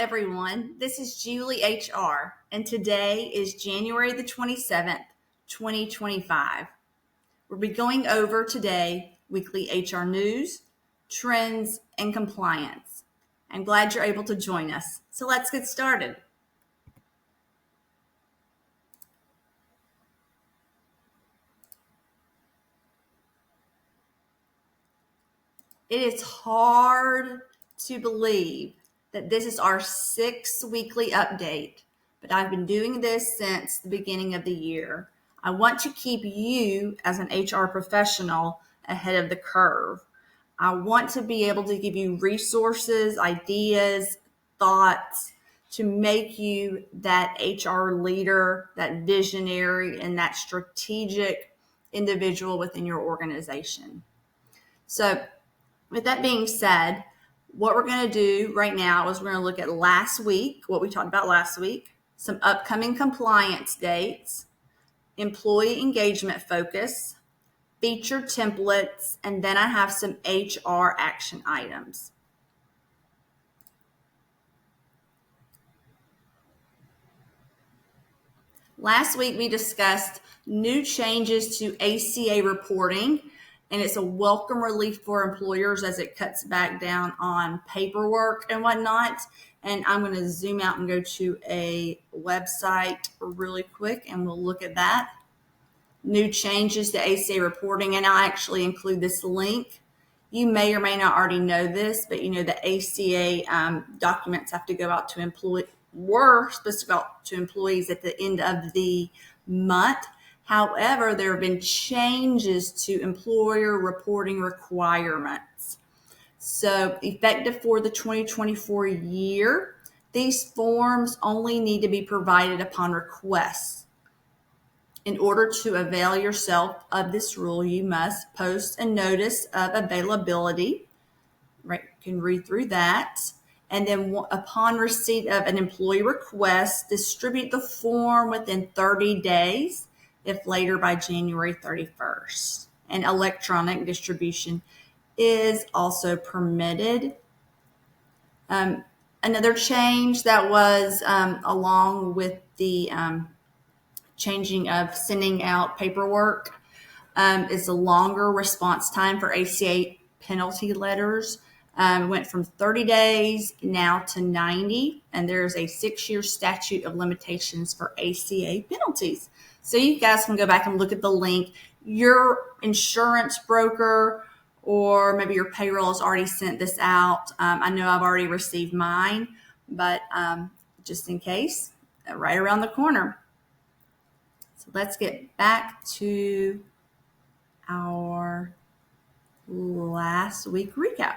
everyone. This is Julie HR, and today is January the 27th, 2025. We'll be going over today weekly HR news, trends, and compliance. I'm glad you're able to join us. So let's get started. It is hard to believe that this is our 6th weekly update, but I've been doing this since the beginning of the year. I want to keep you as an HR professional ahead of the curve. I want to be able to give you resources, ideas, thoughts to make you that HR leader, that visionary, and that strategic individual within your organization. So, with that being said, what we're going to do right now is we're going to look at last week, what we talked about last week, some upcoming compliance dates, employee engagement focus, feature templates, and then I have some HR action items. Last week we discussed new changes to ACA reporting, and it's a welcome relief for employers as it cuts back down on paperwork and whatnot. And I'm going to zoom out and go to a website really quick, and we'll look at that. New changes to ACA reporting, and I'll actually include this link. You may or may not already know this, but you know the ACA documents have to go out to were supposed to go out to employees at the end of the month. However, there have been changes to employer reporting requirements. So effective for the 2024 year, these forms only need to be provided upon request. In order to avail yourself of this rule, you must post a notice of availability. Right, you can read through that. And then upon receipt of an employee request, distribute the form within 30 days, if later by January 31st. And electronic distribution is also permitted. Another change that was along with the changing of sending out paperwork is a longer response time for ACA penalty letters. Went from 30 days now to 90, and there's a 6-year statute of limitations for ACA penalties. So you guys can go back and look at the link. Your insurance broker or maybe your payroll has already sent this out. I know I've already received mine, but just in case, right around the corner. So let's get back to our last week recap.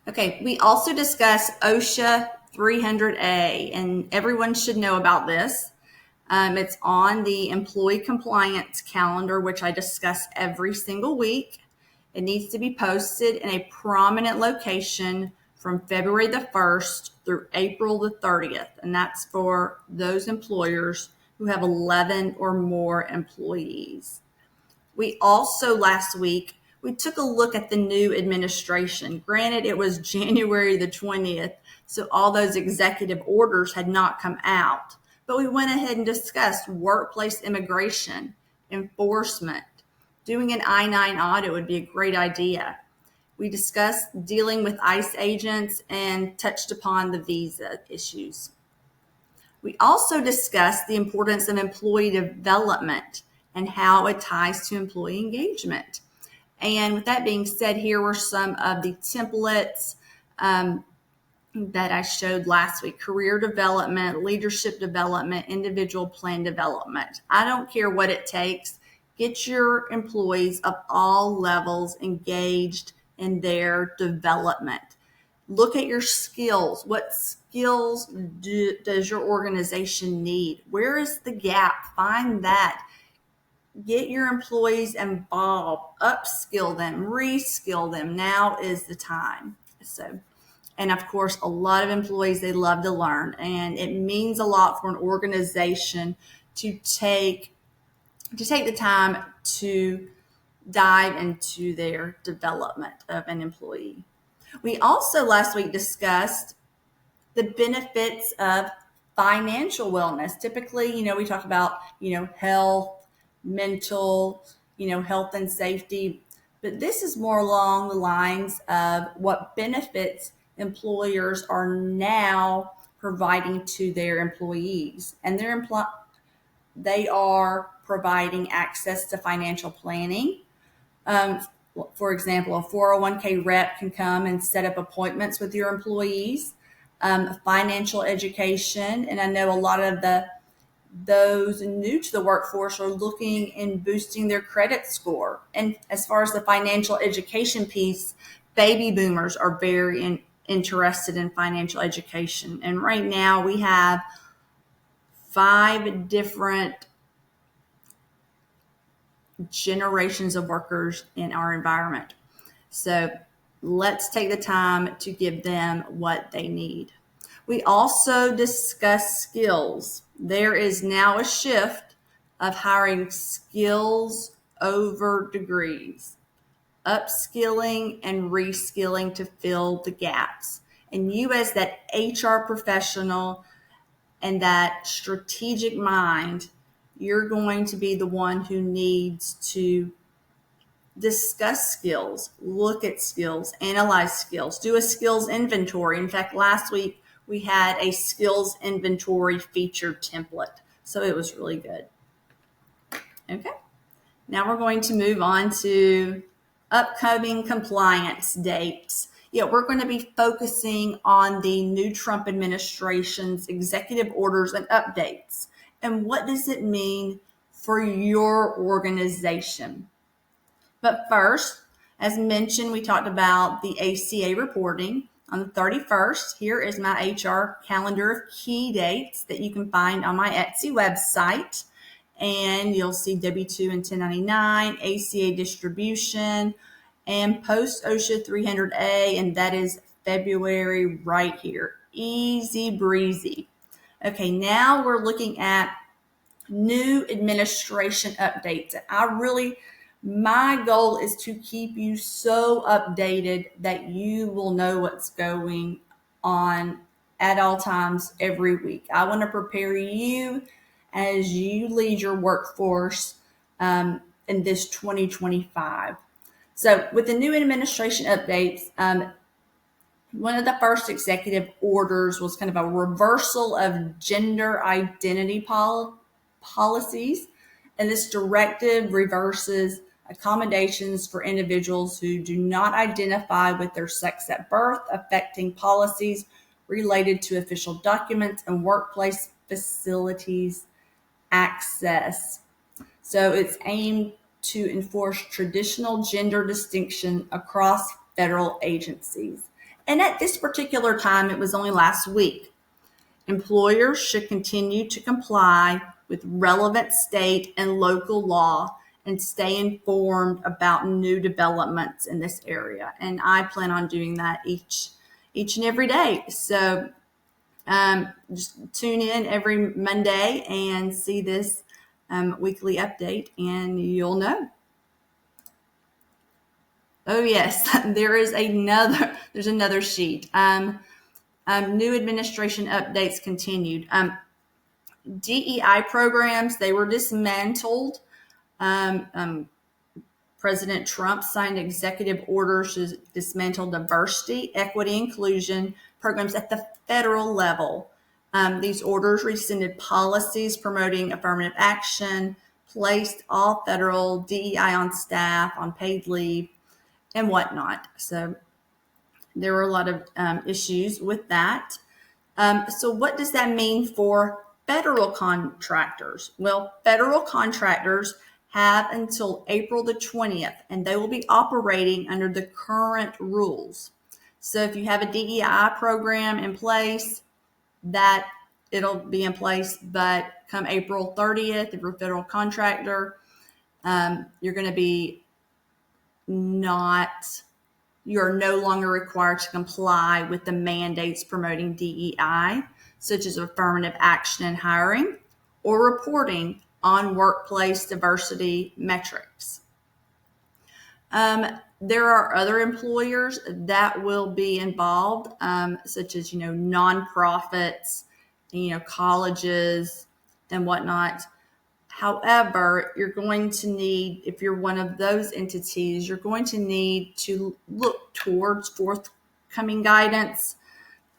Okay, we also discussed OSHA 300A, and everyone should know about this. It's on the employee compliance calendar, which I discuss every single week. It needs to be posted in a prominent location from February the 1st through April the 30th, and that's for those employers who have 11 or more employees. We also last week, we took a look at the new administration. Granted, it was January the 20th, so all those executive orders had not come out. But we went ahead and discussed workplace immigration, enforcement. Doing an I-9 audit would be a great idea. We discussed dealing with ICE agents and touched upon the visa issues. We also discussed the importance of employee development and how it ties to employee engagement. And with that being said, here were some of the templates that I showed last week: career development, leadership development, individual plan development. I don't care what it takes. Get your employees of all levels engaged in their development. Look at your skills. What skills does your organization need? Where is the gap? Find that. Get your employees involved, upskill them, reskill them. Now is the time. So, and of course, a lot of employees, they love to learn, and it means a lot for an organization to take to take the time to dive into their development of an employee. We also last week discussed the benefits of financial wellness. Typically, we talk about, health, mental, health and safety, but this is more along the lines of what benefits employers are now providing to their employees. And they are providing access to financial planning. Um, for example, a 401k rep can come and set up appointments with your employees. Financial education, and I know a lot of those new to the workforce are looking in boosting their credit score. And as far as the financial education piece, baby boomers are very interested in financial education. And right now we have 5 different generations of workers in our environment. So let's take the time to give them what they need. We also discuss skills. There is now a shift of hiring skills over degrees, upskilling and reskilling to fill the gaps. And you, as that HR professional and that strategic mind, you're going to be the one who needs to discuss skills, look at skills, analyze skills, do a skills inventory. In fact, last week we had a skills inventory featured template, so it was really good. Okay, now we're going to move on to upcoming compliance dates. Yeah, we're going to be focusing on the new Trump administration's executive orders and updates. And what does it mean for your organization? But first, as mentioned, we talked about the ACA reporting on the 31st. Here is my HR calendar of key dates that you can find on my Etsy website. And you'll see W-2 and 1099, ACA distribution, and post OSHA 300A, and that is February right here. Easy breezy. Okay, now we're looking at new administration updates. My goal is to keep you so updated that you will know what's going on at all times every week. I want to prepare you as you lead your workforce in this 2025. So with the new administration updates, one of the first executive orders was kind of a reversal of gender identity policies. And this directive reverses accommodations for individuals who do not identify with their sex at birth, affecting policies related to official documents and workplace facilities access. So it's aimed to enforce traditional gender distinction across federal agencies. And at this particular time, it was only last week. Employers should continue to comply with relevant state and local law and stay informed about new developments in this area. And I plan on doing that each and every day. So just tune in every Monday and see this weekly update, and you'll know. Oh yes, there's another sheet. New administration updates continued. DEI programs, they were dismantled. President Trump signed executive orders to dismantle diversity, equity, inclusion programs at the federal level. These orders rescinded policies promoting affirmative action, placed all federal DEI on staff on paid leave, and whatnot. So there were a lot of issues with that. So what does that mean for federal contractors? Well, federal contractors have until April the 20th, and they will be operating under the current rules. So if you have a DEI program in place, that it'll be in place, but come April 30th, if you're a federal contractor, you're no longer required to comply with the mandates promoting DEI, such as affirmative action in hiring or reporting on workplace diversity metrics. There are other employers that will be involved, such as, nonprofits, colleges and whatnot. However, you're going to need, if you're one of those entities, you're going to need to look towards forthcoming guidance.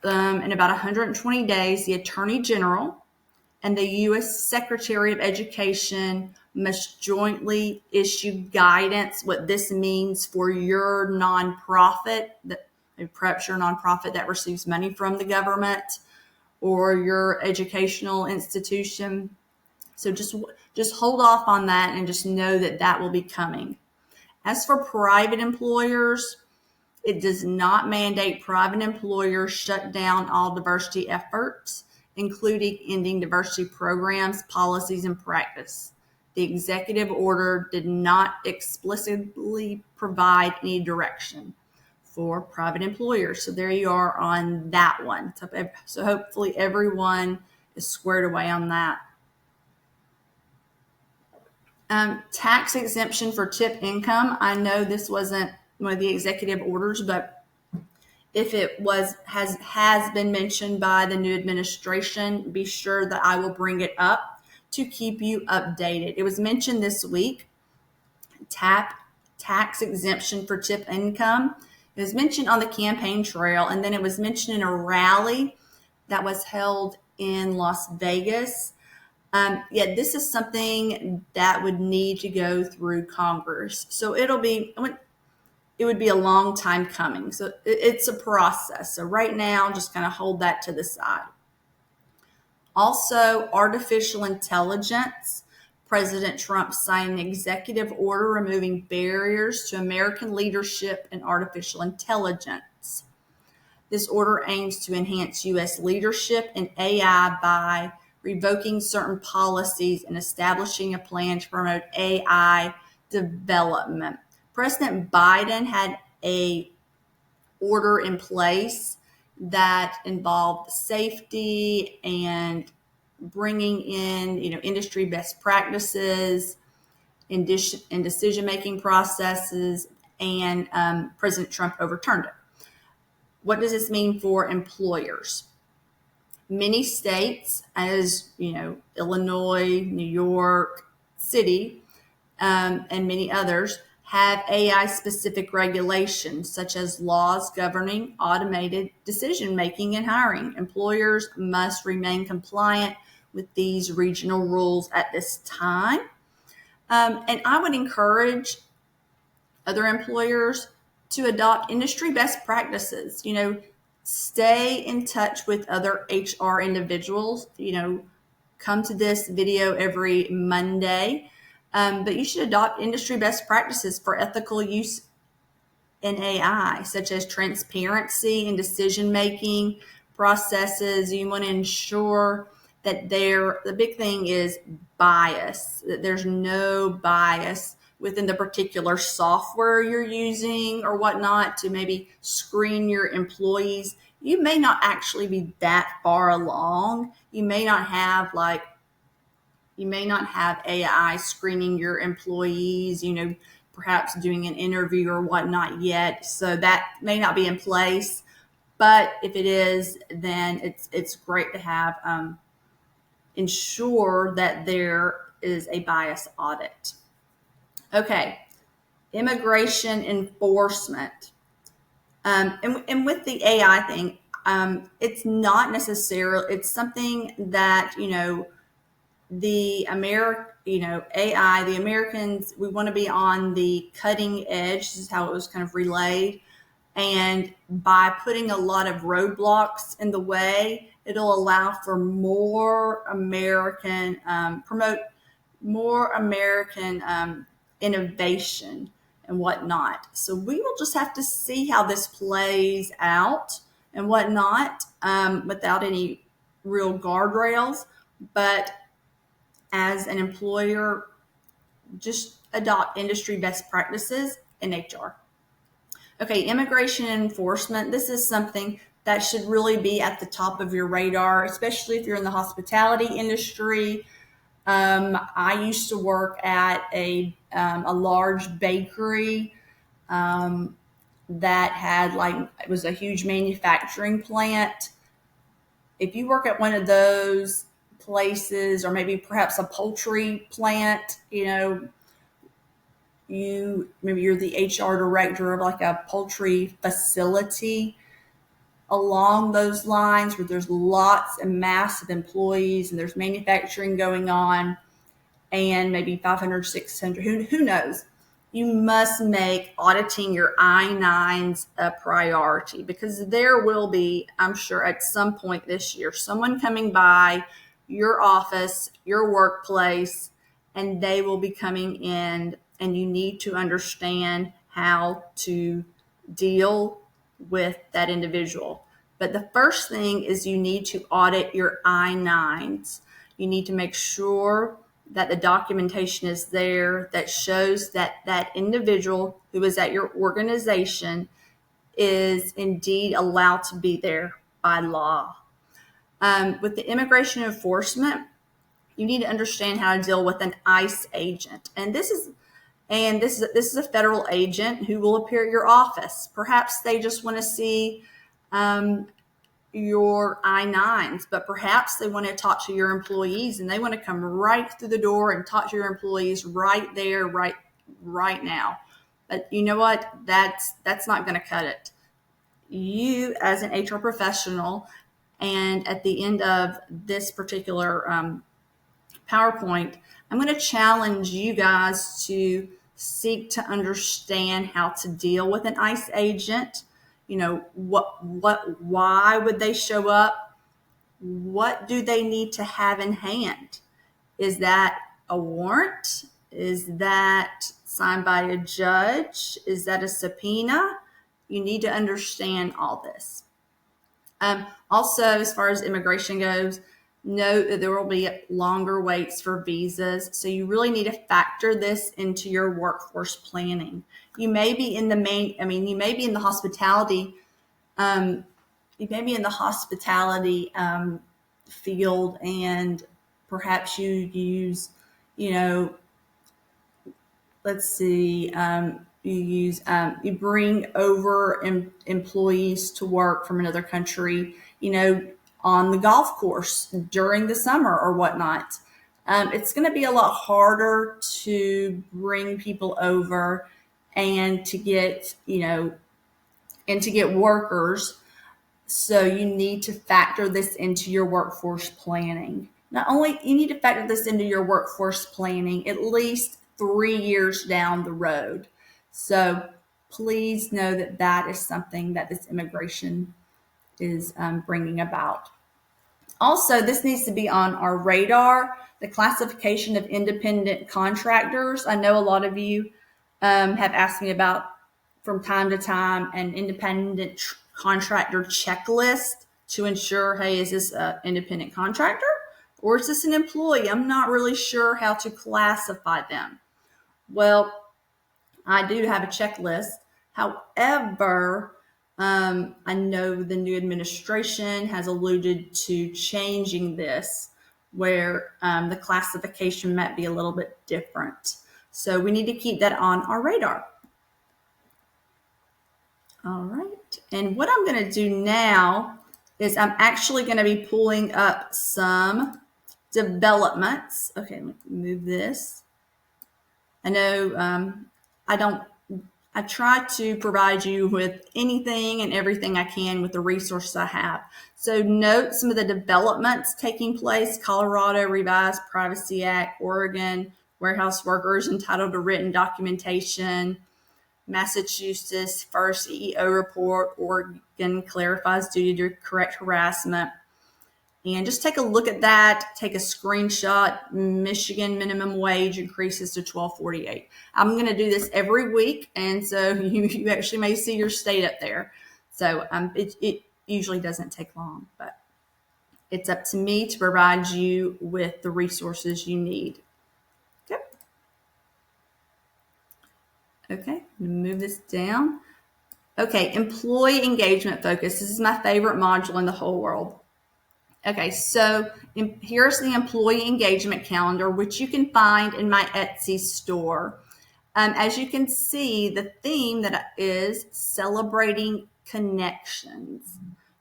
In about 120 days, the Attorney General and the U.S. Secretary of Education must jointly issue guidance. What this means for your nonprofit, perhaps your nonprofit that receives money from the government, or your educational institution. So just hold off on that and just know that will be coming. As for private employers, it does not mandate private employers shut down all diversity efforts, including ending diversity programs, policies, and practice. The executive order did not explicitly provide any direction for private employers. So there you are on that one. So hopefully everyone is squared away on that. Tax exemption for tip income. I know this wasn't one of the executive orders, but if it has been mentioned by the new administration, be sure that I will bring it up to keep you updated. It was mentioned this week, tax exemption for tip income. It was mentioned on the campaign trail, and then it was mentioned in a rally that was held in Las Vegas. This is something that would need to go through Congress. So it would be a long time coming. So it's a process. So right now, just kind of hold that to the side. Also, artificial intelligence. President Trump signed an executive order removing barriers to American leadership in artificial intelligence. This order aims to enhance U.S. leadership in AI by revoking certain policies and establishing a plan to promote AI development. President Biden had a order in place that involved safety and bringing in, industry best practices in decision-making processes, and President Trump overturned it. What does this mean for employers? Many states, as Illinois, New York City, and many others, have AI-specific regulations, such as laws governing automated decision-making and hiring. Employers must remain compliant with these regional rules at this time. And I would encourage other employers to adopt industry best practices. Stay in touch with other HR individuals. Come to this video every Monday. But you should adopt industry best practices for ethical use in AI, such as transparency in decision-making processes. You want to ensure that the big thing is bias, that there's no bias within the particular software you're using or whatnot to maybe screen your employees. You may not actually be that far along. You may not have AI screening your employees, perhaps doing an interview or whatnot yet. So that may not be in place. But if it is, then it's great to have ensure that there is a bias audit. Okay, immigration enforcement. And with the AI thing, it's not necessarily, it's something that, AI, the Americans, we want to be on the cutting edge. This is how it was kind of relayed. And by putting a lot of roadblocks in the way, it'll allow for more American, promote more American innovation and whatnot. So we will just have to see how this plays out and whatnot, without any real guardrails. But as an employer, just adopt industry best practices in HR. Okay, immigration and enforcement. This is something that should really be at the top of your radar, especially if you're in the hospitality industry. I used to work at a large bakery that had it was a huge manufacturing plant. If you work at one of those places, or maybe perhaps a poultry plant, maybe you're the HR director of like a poultry facility along those lines where there's lots and massive employees and there's manufacturing going on, and maybe 500, 600, who knows? You must make auditing your I-9s a priority, because there will be, I'm sure at some point this year, someone coming by your office, your workplace, and they will be coming in, and you need to understand how to deal with that individual. But the first thing is you need to audit your I-9s. You need to make sure that the documentation is there that shows that that individual who is at your organization is indeed allowed to be there by law. With the immigration enforcement, you need to understand how to deal with an ICE agent. And this is a federal agent who will appear at your office. Perhaps they just want to see your I-9s, but perhaps they want to talk to your employees, and they want to come right through the door and talk to your employees right there, right now. But you know what? That's not going to cut it. You, as an HR professional, and at the end of this particular PowerPoint, I'm going to challenge you guys to seek to understand how to deal with an ICE agent. Why would they show up? What do they need to have in hand? Is that a warrant? Is that signed by a judge? Is that a subpoena? You need to understand all this. Also, as far as immigration goes, note that there will be longer waits for visas. So you really need to factor this into your workforce planning. You may be in the hospitality, field, and perhaps you use, you bring over employees to work from another country, on the golf course during the summer or whatnot. It's going to be a lot harder to bring people over and to get workers. So you need to factor this into your workforce planning. Not only you need to factor this into your workforce planning at least 3 years down the road. So please know that that is something that this immigration is bringing about. Also, this needs to be on our radar, the classification of independent contractors. I know a lot of you have asked me about, from time to time, an independent contractor checklist to ensure, hey, is this an independent contractor or is this an employee? I'm not really sure how to classify them. Well, I do have a checklist. However, I know the new administration has alluded to changing this, where the classification might be a little bit different. So we need to keep that on our radar. All right. And what I'm going to do now is I'm actually going to be pulling up some developments. Okay, let me move this. I know I try to provide you with anything and everything I can with the resources I have. So note some of the developments taking place: Colorado Revised Privacy Act, Oregon warehouse workers entitled to written documentation, Massachusetts first EEO report, Oregon clarifies duty to correct harassment. And just take a look at that, take a screenshot. Michigan minimum wage increases to $12.48. I'm going to do this every week, and so you actually may see your state up there. So it usually doesn't take long, but it's up to me to provide you with the resources you need. Okay, move this down. Okay, employee engagement focus. This is my favorite module in the whole world. Okay, so here's the employee engagement calendar, which you can find in my Etsy store. As you can see, the theme that is celebrating connections,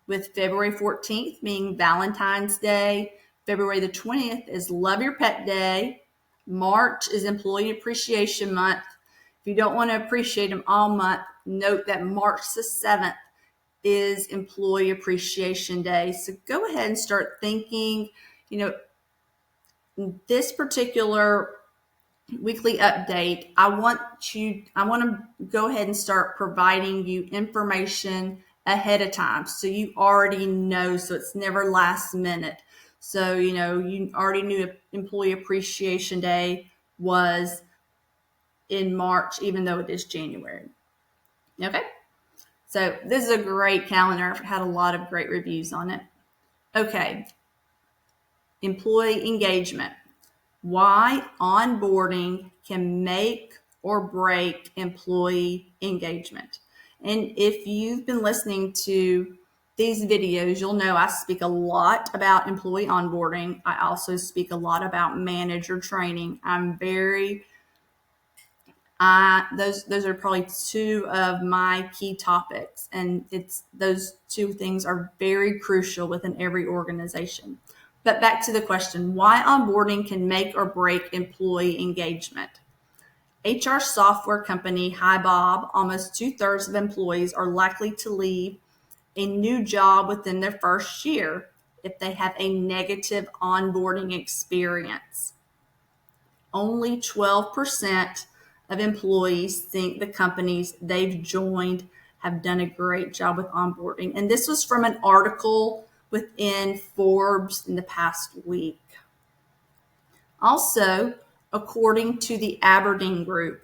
with February 14th being Valentine's Day. February the 20th is Love Your Pet Day. March is Employee Appreciation Month. If you don't want to appreciate them all month, note that March the 7th is Employee Appreciation Day. So go ahead and start thinking, this particular weekly update, I want to go ahead and start providing you information ahead of time. So you already know, so it's never last minute. So, you already knew Employee Appreciation Day was in March, even though it is January. Okay. So this is a great calendar. I've had a lot of great reviews on it. Okay. Employee engagement. Why onboarding can make or break employee engagement. And if you've been listening to these videos, you'll know I speak a lot about employee onboarding. I also speak a lot about manager training. Those are probably two of my key topics, and those two things are very crucial within every organization. But back to the question, why onboarding can make or break employee engagement. HR software company HiBob, almost 2/3 of employees are likely to leave a new job within their first year if they have a negative onboarding experience. Only 12% of employees think the companies they've joined have done a great job with onboarding. And this was from an article within Forbes in the past week. Also, according to the Aberdeen Group,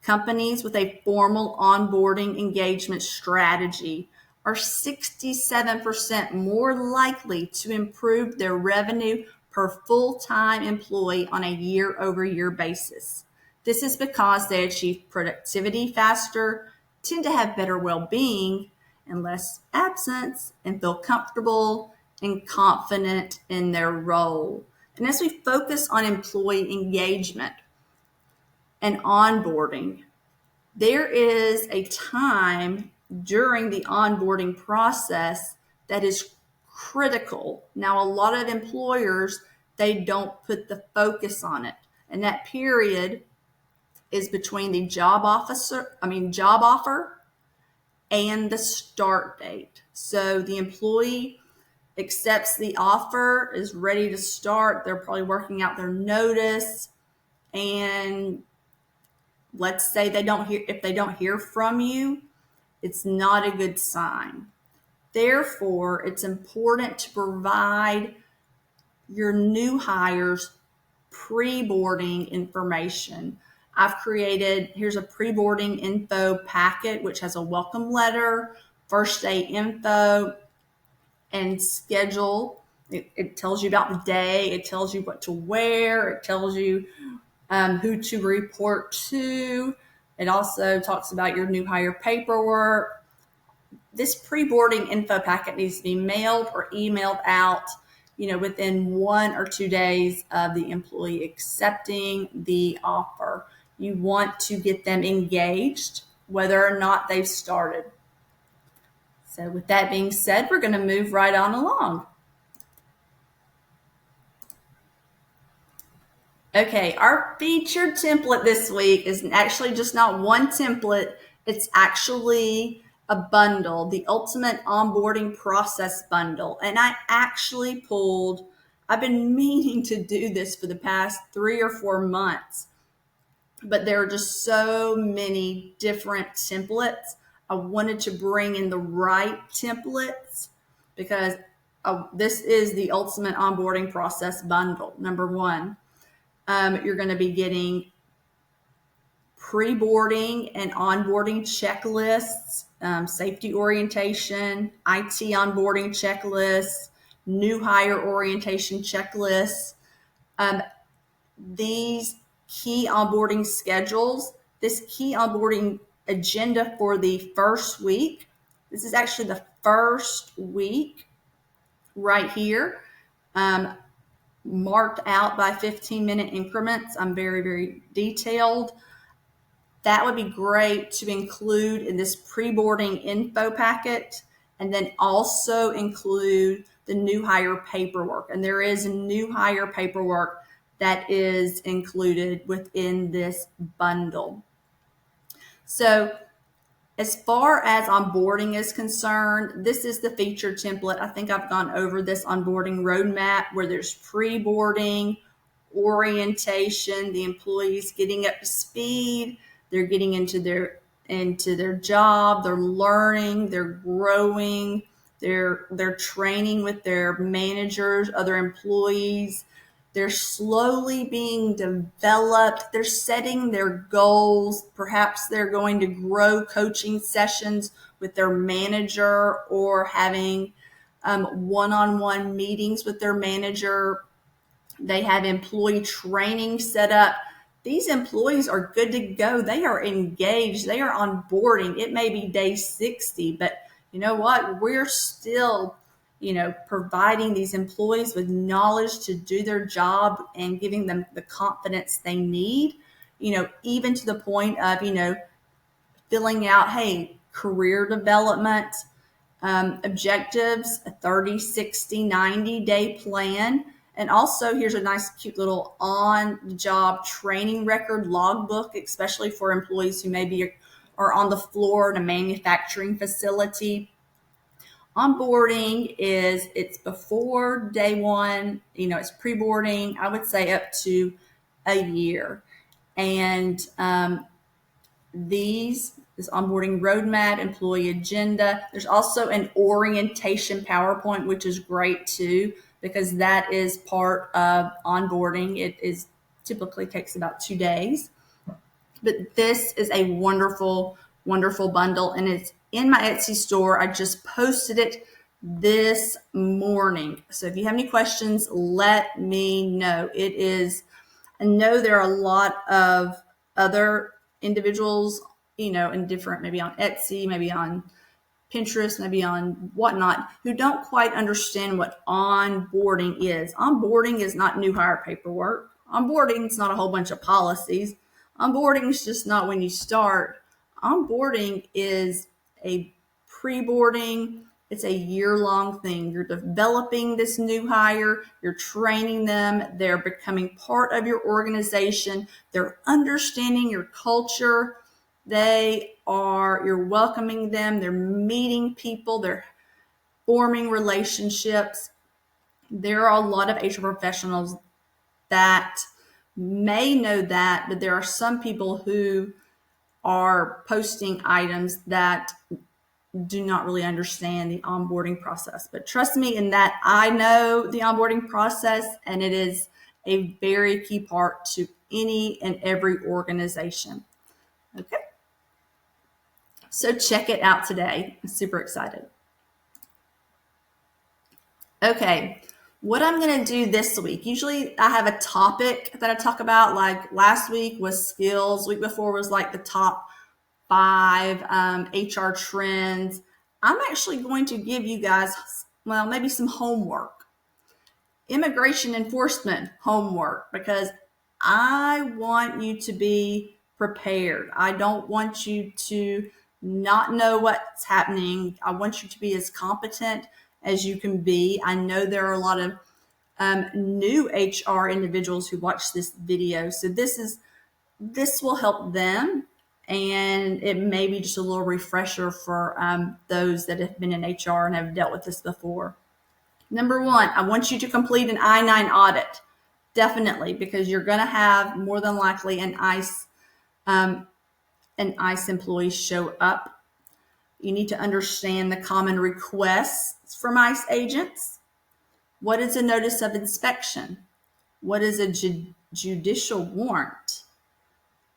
companies with a formal onboarding engagement strategy are 67% more likely to improve their revenue per full-time employee on a year-over-year basis. This is because they achieve productivity faster, tend to have better well-being and less absence, and feel comfortable and confident in their role. And as we focus on employee engagement and onboarding, there is a time during the onboarding process that is critical. Now, a lot of employers, they don't put the focus on it. And that period is between the job offer and the start date. So the employee accepts the offer, is ready to start. They're probably working out their notice, and let's say if they don't hear from you, it's not a good sign. Therefore, it's important to provide your new hires pre-boarding information. Here's a pre-boarding info packet, which has a welcome letter, first day info, and schedule. It tells you about the day. It tells you what to wear. It tells you who to report to. It also talks about your new hire paperwork. This pre-boarding info packet needs to be mailed or emailed out, within 1 or 2 days of the employee accepting the offer. You want to get them engaged, whether or not they've started. So with that being said, we're going to move right on along. Okay, our featured template this week is actually just not one template. It's actually a bundle, the Ultimate Onboarding Process Bundle. And I've been meaning to do this for the past 3 or 4 months, but there are just so many different templates. I wanted to bring in the right templates because this is the Ultimate Onboarding Process Bundle. Number one, you're going to be getting pre-boarding and onboarding checklists, safety orientation, IT onboarding checklists, new hire orientation checklists, these key onboarding schedules, this key onboarding agenda for the first week. This is actually the first week right here. marked out by 15-minute increments. I'm very, very detailed. That would be great to include in this pre-boarding info packet, and then also include the new hire paperwork. And there is new hire paperwork that is included within this bundle. So as far as onboarding is concerned, this is the feature template. I think I've gone over this onboarding roadmap where there's pre-boarding, orientation, the employees getting up to speed, they're getting into their job, they're learning, they're growing, they're training with their managers, other employees. They're slowly being developed. They're setting their goals. Perhaps they're going to grow coaching sessions with their manager or having one-on-one meetings with their manager. They have employee training set up. These employees are good to go. They are engaged. They are onboarding. It may be day 60, but you know what? We're still, providing these employees with knowledge to do their job and giving them the confidence they need, even to the point of, filling out, hey, career development, objectives, a 30, 60, 90-day plan. And also here's a nice, cute little on-the-job training record logbook, especially for employees who maybe are on the floor in a manufacturing facility. Onboarding it's before day one, it's pre-boarding, I would say up to a year. And this onboarding roadmap, employee agenda. There's also an orientation PowerPoint, which is great too, because that is part of onboarding. It is typically takes about 2 days. But this is a wonderful, wonderful bundle, and it's in my Etsy store. I just posted it this morning. So if you have any questions, let me know. I know there are a lot of other individuals, in different, maybe on Etsy, maybe on Pinterest, maybe on whatnot, who don't quite understand what onboarding is. Onboarding is not new hire paperwork. Onboarding is not a whole bunch of policies. Onboarding is just not when you start. Onboarding is a pre-boarding. It's a year-long thing. You're developing this new hire. You're training them. They're becoming part of your organization. They're understanding your culture. You're welcoming them. They're meeting people. They're forming relationships. There are a lot of HR professionals that may know that, but there are some people who are posting items that do not really understand the onboarding process. But trust me in that I know the onboarding process, and it is a very key part to any and every organization. Okay. So check it out today. I'm super excited. Okay. What I'm going to do this week, usually I have a topic that I talk about. Like last week was skills. Week before was like the top 5 HR trends. I'm actually going to give you guys, maybe some homework, immigration enforcement homework, because I want you to be prepared. I don't want you to not know what's happening. I want you to be as competent as you can be. I know there are a lot of new HR individuals who watch this video, so this will help them, and it may be just a little refresher for those that have been in HR and have dealt with this before. Number 1, I want you to complete an I-9 audit, definitely, because you're going to have more than likely an ICE employee show up. You need to understand the common requests from ICE agents. What is a notice of inspection? What is a judicial warrant?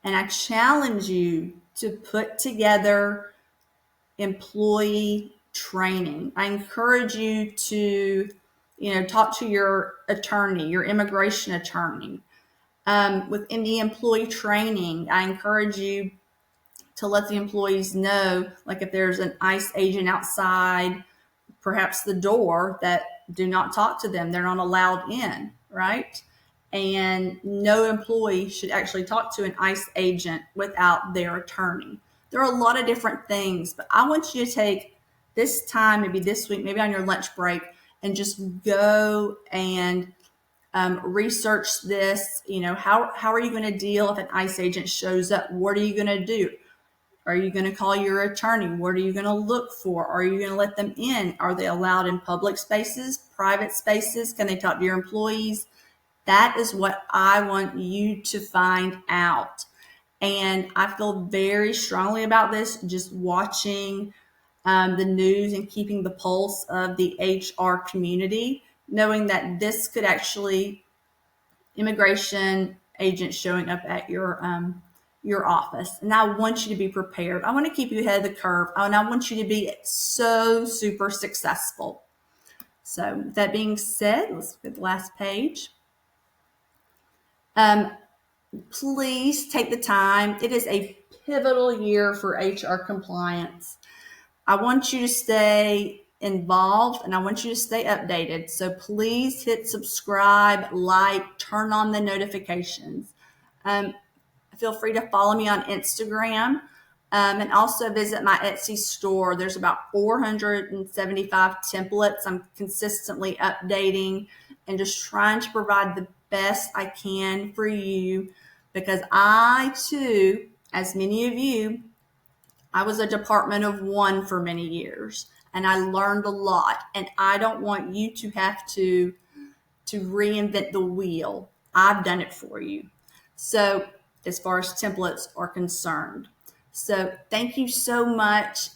And I challenge you to put together employee training. I encourage you to, talk to your attorney, your immigration attorney. Within the employee training, I encourage you to let the employees know, like if there's an ICE agent outside, perhaps the door, that do not talk to them. They're not allowed in, right? And no employee should actually talk to an ICE agent without their attorney. There are a lot of different things, but I want you to take this time, maybe this week, maybe on your lunch break, and just go and research this. How are you going to deal if an ICE agent shows up? What are you going to do? Are you going to call your attorney? What are you going to look for? Are you going to let them in? Are they allowed in public spaces, private spaces? Can they talk to your employees? That is what I want you to find out. And I feel very strongly about this, just watching the news and keeping the pulse of the HR community, knowing that this could actually immigration agents showing up at your office. And I want you to be prepared. I want to keep you ahead of the curve, and I want you to be so super successful. So with that being said, let's look at the last page. Please take the time. It is a pivotal year for HR compliance. I want you to stay involved and I want you to stay updated. So please hit subscribe, like, turn on the notifications. Feel free to follow me on Instagram and also visit my Etsy store. There's about 475 templates I'm consistently updating and just trying to provide the best I can for you, because I too, as many of you, I was a department of one for many years and I learned a lot, and I don't want you to have to reinvent the wheel. I've done it for you. So as far as templates are concerned. So thank you so much.